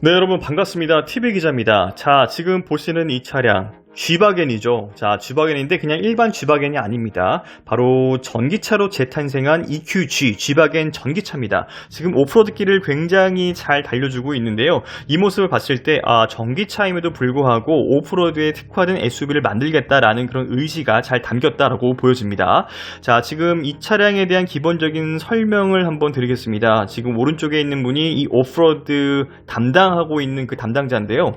네, 여러분 반갑습니다. TV기자입니다. 자, 지금 보시는 이 차량 G바겐이죠. 자, G바겐인데 그냥 일반 G바겐이 아닙니다. 바로 전기차로 재탄생한 EQG G바겐 전기차입니다. 지금 오프로드길을 굉장히 잘 달려주고 있는데요. 이 모습을 봤을 때 전기차임에도 불구하고 오프로드에 특화된 SUV를 만들겠다라는 그런 의지가 잘 담겼다라고 보여집니다. 자, 지금 이 차량에 대한 기본적인 설명을 한번 드리겠습니다. 지금 오른쪽에 있는 분이 이 오프로드 담당하고 있는 그 담당자인데요.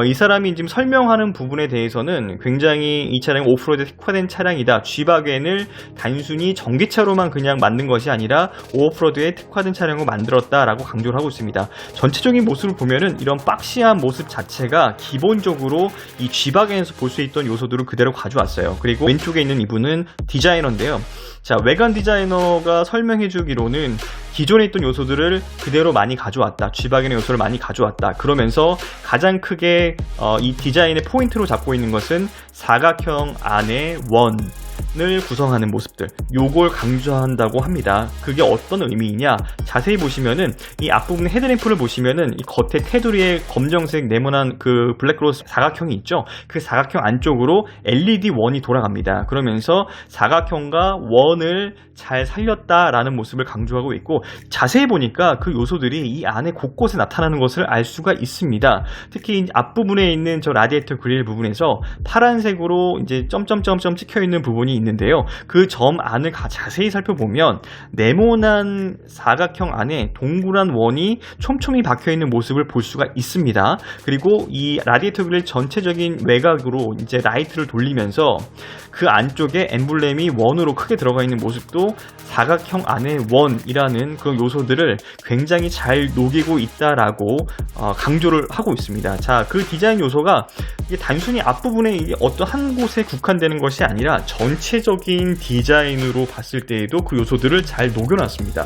이 사람이 지금 설명하는 부분에 대해서 는 굉장히 이 차량이 오프로드에 특화된 차량이다. G바겐을 단순히 전기차로만 그냥 만든 것이 아니라 오프로드에 특화된 차량으로 만들었다라고 강조를 하고 있습니다. 전체적인 모습을 보면은 이런 박시한 모습 자체가 기본적으로 이 G바겐에서 볼 수 있던 요소들을 그대로 가져왔어요. 그리고 왼쪽에 있는 이분은 디자이너인데요. 자, 외관 디자이너가 설명해 주기로는 기존에 있던 요소들을 그대로 많이 가져왔다. G바겐의 요소를 많이 가져왔다. 그러면서 가장 크게 이 디자인의 포인트로 잡고 있는 것은 사각형 안에 원을 구성하는 모습들, 요걸 강조한다고 합니다. 그게 어떤 의미이냐, 자세히 보시면은 이 앞부분 헤드램프를 보시면은 이 겉에 테두리에 검정색 네모난 그 블랙크로스 사각형이 있죠. 그 사각형 안쪽으로 LED 원이 돌아갑니다. 그러면서 사각형과 원을 잘 살렸다라는 모습을 강조하고 있고, 자세히 보니까 그 요소들이 이 안에 곳곳에 나타나는 것을 알 수가 있습니다. 특히 앞부분에 있는 저 라디에이터 그릴 부분에서 파란색으로 이제 점점점점 찍혀 있는 부분이 있는데요. 그 점 안을 자세히 살펴보면 네모난 사각형 안에 동그란 원이 촘촘히 박혀 있는 모습을 볼 수가 있습니다. 그리고 이 라디에이터 그릴 전체적인 외곽으로 이제 라이트를 돌리면서 그 안쪽에 엠블렘이 원으로 크게 들어가 있는 모습도 사각형 안에 원이라는 그런 요소들을 굉장히 잘 녹이고 있다라고 강조를 하고 있습니다. 자, 그 디자인 요소가 이게 단순히 앞부분에 이게 어떤 한 곳에 국한되는 것이 아니라 전체적인 디자인으로 봤을 때에도 그 요소들을 잘 녹여놨습니다.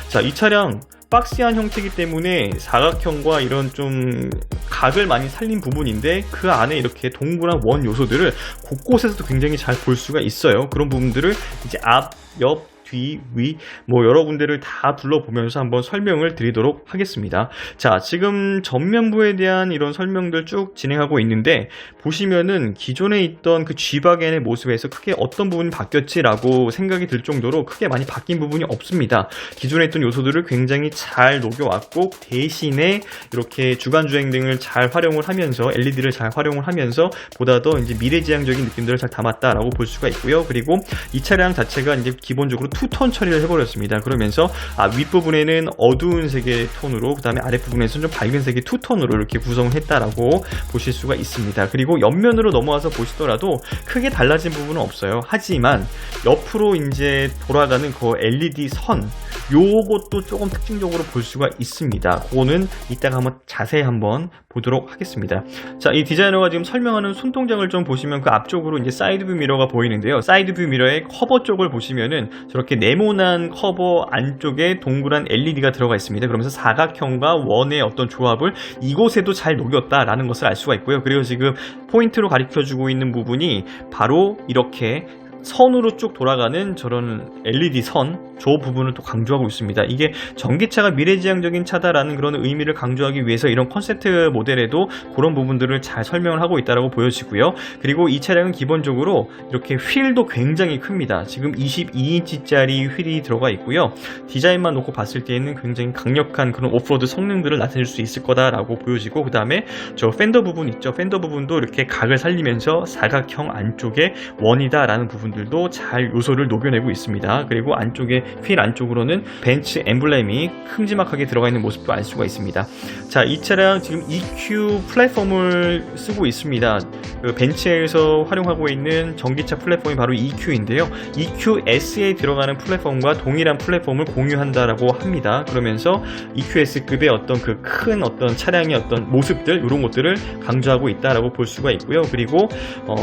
자, 이 차량 박시한 형태이기 때문에 사각형과 이런 좀 각을 많이 살린 부분인데 그 안에 이렇게 동그란 원 요소들을 곳곳에서도 굉장히 잘 볼 수가 있어요. 그런 부분들을 이제 앞, 옆, 뒤, 위, 뭐 여러 군데를 다 둘러보면서 한번 설명을 드리도록 하겠습니다. 자, 지금 전면부에 대한 이런 설명들 쭉 진행하고 있는데, 보시면은 기존에 있던 그 G바겐의 모습에서 크게 어떤 부분이 바뀌었지라고 생각이 들 정도로 크게 많이 바뀐 부분이 없습니다. 기존에 있던 요소들을 굉장히 잘 녹여왔고, 대신에 이렇게 주간주행 등을 잘 활용을 하면서 LED를 잘 활용을 하면서 보다 더 이제 미래지향적인 느낌들을 잘 담았다라고 볼 수가 있고요. 그리고 이 차량 자체가 이제 기본적으로 투톤 처리를 해버렸습니다. 그러면서 윗부분에는 어두운 색의 톤으로, 그 다음에 아랫부분에서는 좀 밝은 색의 투톤으로 이렇게 구성을 했다라고 보실 수가 있습니다. 그리고 옆면으로 넘어와서 보시더라도 크게 달라진 부분은 없어요. 하지만 옆으로 이제 돌아가는 그 LED 선, 요것도 조금 특징적으로 볼 수가 있습니다. 그거는 이따가 한번 자세히 한번 보도록 하겠습니다. 자, 이 디자이너가 지금 설명하는 손동작을 좀 보시면 그 앞쪽으로 이제 사이드뷰 미러가 보이는데요. 사이드뷰 미러의 커버 쪽을 보시면은 저렇게 네모난 커버 안쪽에 동그란 LED가 들어가 있습니다. 그러면서 사각형과 원의 어떤 조합을 이곳에도 잘 녹였다라는 것을 알 수가 있고요. 그리고 지금 포인트로 가리켜주고 있는 부분이 바로 이렇게 선으로 쭉 돌아가는 저런 LED 선, 저 부분을 또 강조하고 있습니다. 이게 전기차가 미래지향적인 차다라는 그런 의미를 강조하기 위해서 이런 컨셉트 모델에도 그런 부분들을 잘 설명을 하고 있다고 보여지고요. 그리고 이 차량은 기본적으로 이렇게 휠도 굉장히 큽니다. 지금 22인치짜리 휠이 들어가 있고요. 디자인만 놓고 봤을 때에는 굉장히 강력한 그런 오프로드 성능들을 나타낼 수 있을 거다라고 보여지고, 그 다음에 저 팬더 부분 있죠. 팬더 부분도 이렇게 각을 살리면서 사각형 안쪽에 원이다라는 부분들도 잘 요소를 녹여내고 있습니다. 그리고 안쪽에 휠 안쪽으로는 벤츠 엠블렘이 큼지막하게 들어가 있는 모습도 알 수가 있습니다. 자, 이 차량 지금 EQ 플랫폼을 쓰고 있습니다. 그 벤츠에서 활용하고 있는 전기차 플랫폼이 바로 EQ인데요. EQS에 들어가는 플랫폼과 동일한 플랫폼을 공유한다라고 합니다. 그러면서 EQS급의 어떤 그 큰 어떤 차량의 어떤 모습들, 이런 것들을 강조하고 있다라고 볼 수가 있고요. 그리고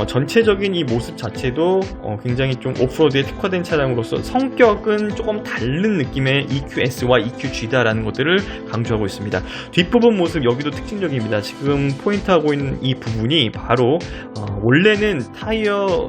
전체적인 이 모습 자체도 굉장히 좀 오프로드에 특화된 차량으로서 성격은 조금 다른 느낌의 EQS와 EQG다라는 것들을 강조하고 있습니다. 뒷부분 모습 여기도 특징적입니다. 지금 포인트하고 있는 이 부분이 바로 원래는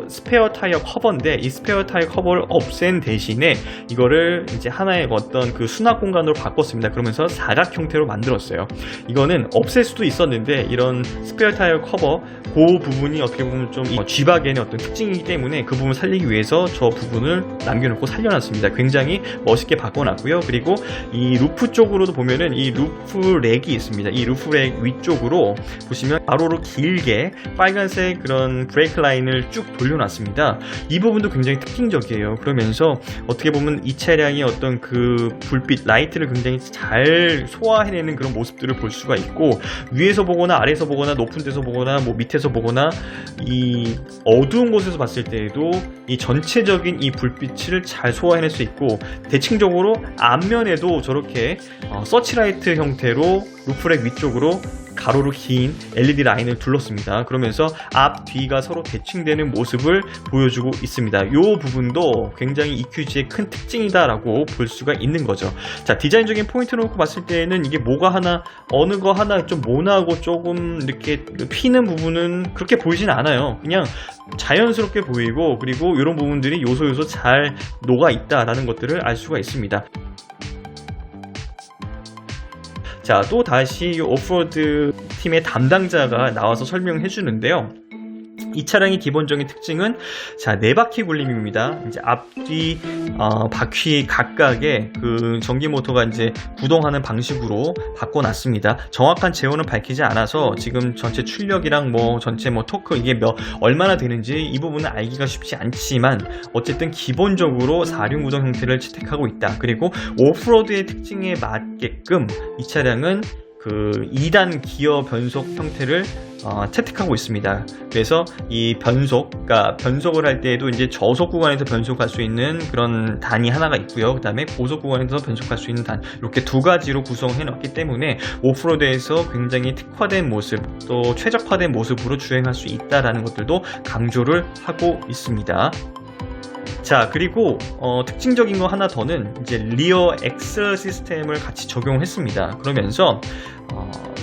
스페어 타이어 커버인데 이 스페어 타이어 커버를 없앤 대신에 이거를 이제 하나의 어떤 그 수납 공간으로 바꿨습니다. 그러면서 사각 형태로 만들었어요. 이거는 없앨 수도 있었는데 이런 스페어 타이어 커버 그 부분이 어떻게 보면 좀 G바겐의 어떤 특징이기 때문에 그 부분을 살리기 위해서 저 부분을 남겨놓고 살려놨습니다. 굉장히 멋있게 바꿔놨고요. 그리고 이 루프 쪽으로도 보면은 이 루프 렉이 있습니다. 이 루프 렉 위쪽으로 보시면 가로로 길게 빨간색 그런 브레이크 라인을 쭉 돌려놨습니다. 이 부분도 굉장히 특징적이에요. 그러면서 어떻게 보면 이 차량이 어떤 그 불빛 라이트를 굉장히 잘 소화해내는 그런 모습들을 볼 수가 있고, 위에서 보거나 아래에서 보거나 높은 데서 보거나 뭐 밑에서 보거나 이 어두운 곳에서 봤을 때에도 이 전체적인 이 불빛을 잘 소화해낼 수 있고, 대칭적으로 앞면에도 저렇게 서치라이트 형태로 루프렉 위쪽으로 가로로 긴 LED 라인을 둘렀습니다. 그러면서 앞, 뒤가 서로 대칭되는 모습을 보여주고 있습니다. 이 부분도 굉장히 EQG의 큰 특징이다라고 볼 수가 있는 거죠. 자, 디자인적인 포인트를 놓고 봤을 때는 이게 뭐가 하나, 어느 거 하나 좀 모나하고 조금 이렇게 피는 부분은 그렇게 보이진 않아요. 그냥 자연스럽게 보이고, 그리고 이런 부분들이 요소 잘 녹아 있다라는 것들을 알 수가 있습니다. 자, 또 다시 이 오프로드 팀의 담당자가 나와서 설명해 주는데요. 이 차량의 기본적인 특징은 자, 4바퀴 굴림입니다. 이제 앞뒤 바퀴 각각의 그 전기 모터가 이제 구동하는 방식으로 바꿔놨습니다. 정확한 제어는 밝히지 않아서 지금 전체 출력이랑 뭐 전체 뭐 토크 이게 얼마나 되는지 이 부분은 알기가 쉽지 않지만 어쨌든 기본적으로 4륜 구동 형태를 채택하고 있다. 그리고 오프로드의 특징에 맞게끔 이 차량은 그 2단 기어 변속 형태를 채택하고 있습니다. 그래서 이 그러니까 변속을 할 때에도 이제 저속 구간에서 변속할 수 있는 그런 단이 하나가 있고요. 그 다음에 고속 구간에서 변속할 수 있는 단, 이렇게 두 가지로 구성해 놨기 때문에 오프로드에서 굉장히 특화된 모습, 또 최적화된 모습으로 주행할 수 있다라는 것들도 강조를 하고 있습니다. 자, 그리고 특징적인 거 하나 더는 이제 리어 엑셀 시스템을 같이 적용했습니다. 그러면서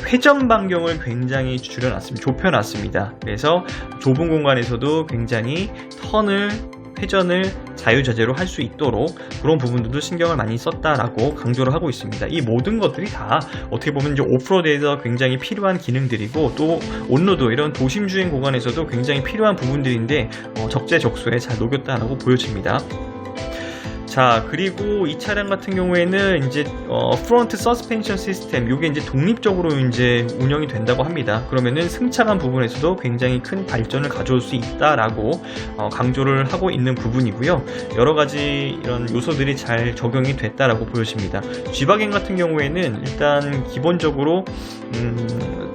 회전 반경을 굉장히 좁혀놨습니다. 그래서 좁은 공간에서도 굉장히 회전을 자유자재로 할 수 있도록 그런 부분들도 신경을 많이 썼다라고 강조를 하고 있습니다. 이 모든 것들이 다 어떻게 보면 이제 오프로드에서 굉장히 필요한 기능들이고, 또 온로드 이런 도심 주행 구간에서도 굉장히 필요한 부분들인데 적재적소에 잘 녹였다라고 보여집니다. 자, 그리고 이 차량 같은 경우에는 이제 프론트 서스펜션 시스템, 요게 이제 독립적으로 이제 운영이 된다고 합니다. 그러면은 승차감 부분에서도 굉장히 큰 발전을 가져올 수 있다라고 강조를 하고 있는 부분이고요. 여러 가지 이런 요소들이 잘 적용이 됐다라고 보여집니다. G바겐 같은 경우에는 일단 기본적으로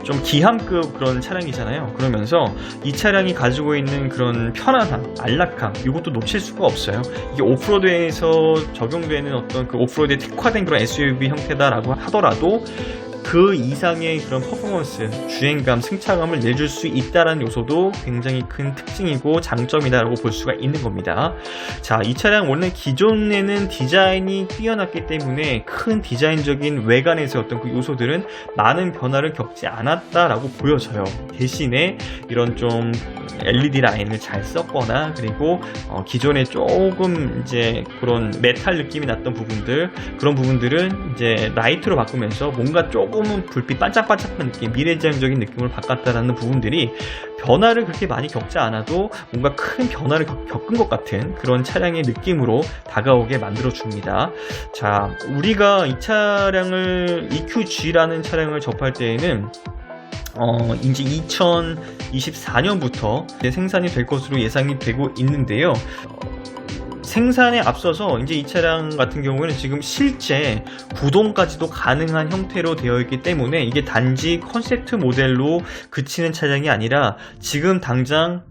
좀 기함급 그런 차량이잖아요. 그러면서 이 차량이 가지고 있는 그런 편안함, 안락함, 이것도 놓칠 수가 없어요. 이게 오프로드에서 적용되는 어떤 그 오프로드에 특화된 그런 SUV 형태다라고 하더라도 그 이상의 그런 퍼포먼스, 주행감, 승차감을 내줄 수 있다는 요소도 굉장히 큰 특징이고 장점이다라고 볼 수가 있는 겁니다. 자, 이 차량 원래 기존에는 디자인이 뛰어났기 때문에 큰 디자인적인 외관에서 어떤 그 요소들은 많은 변화를 겪지 않았다라고 보여져요. 대신에 이런 좀 LED 라인을 잘 썼거나, 그리고 기존에 조금 이제 그런 메탈 느낌이 났던 부분들, 그런 부분들은 이제 라이트로 바꾸면서 뭔가 조금은 불빛 반짝반짝한 느낌, 미래지향적인 느낌을 바꿨다라는 부분들이 변화를 그렇게 많이 겪지 않아도 뭔가 큰 변화를 겪은 것 같은 그런 차량의 느낌으로 다가오게 만들어줍니다. 자, 우리가 이 차량을 EQG라는 차량을 접할 때에는 이제 2024년부터 생산이 될 것으로 예상이 되고 있는데요. 생산에 앞서서 이제 이 차량 같은 경우에는 지금 실제 구동까지도 가능한 형태로 되어 있기 때문에 이게 단지 컨셉트 모델로 그치는 차량이 아니라 지금 당장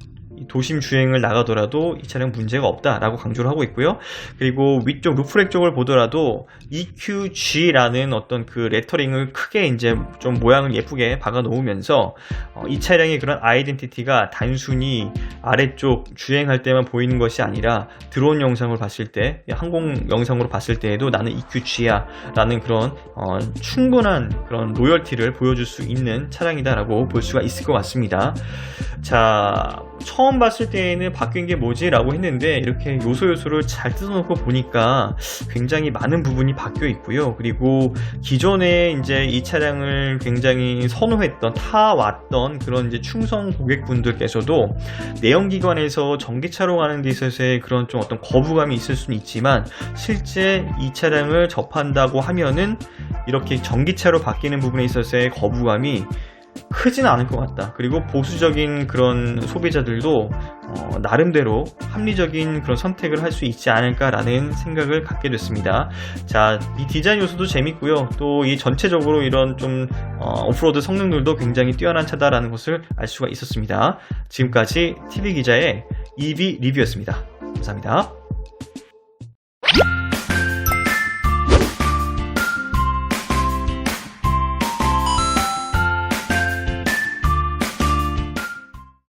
도심 주행을 나가더라도 이 차량 문제가 없다라고 강조를 하고 있고요. 그리고 위쪽 루프렉 쪽을 보더라도 EQG라는 어떤 그 레터링을 크게 이제 좀 모양을 예쁘게 박아 놓으면서 이 차량의 그런 아이덴티티가 단순히 아래쪽 주행할 때만 보이는 것이 아니라 드론 영상을 봤을 때, 항공 영상으로 봤을 때에도 나는 EQG야 라는 그런 충분한 그런 로열티를 보여줄 수 있는 차량이다라고 볼 수가 있을 것 같습니다. 자, 처음 봤을 때에는 바뀐 게 뭐지? 라고 했는데 이렇게 요소요소를 잘 뜯어놓고 보니까 굉장히 많은 부분이 바뀌어 있고요. 그리고 기존에 이제 이 차량을 굉장히 선호했던, 타왔던 그런 이제 충성 고객분들께서도 내연기관에서 전기차로 가는 데 있어서의 그런 좀 어떤 거부감이 있을 수는 있지만 실제 이 차량을 접한다고 하면은 이렇게 전기차로 바뀌는 부분에 있어서의 거부감이 크지는 않을 것 같다. 그리고 보수적인 그런 소비자들도 나름대로 합리적인 그런 선택을 할 수 있지 않을까라는 생각을 갖게 됐습니다. 자, 이 디자인 요소도 재밌고요. 또 이 전체적으로 이런 좀 오프로드 성능들도 굉장히 뛰어난 차다라는 것을 알 수가 있었습니다. 지금까지 TV기자의 EV 리뷰였습니다. 감사합니다.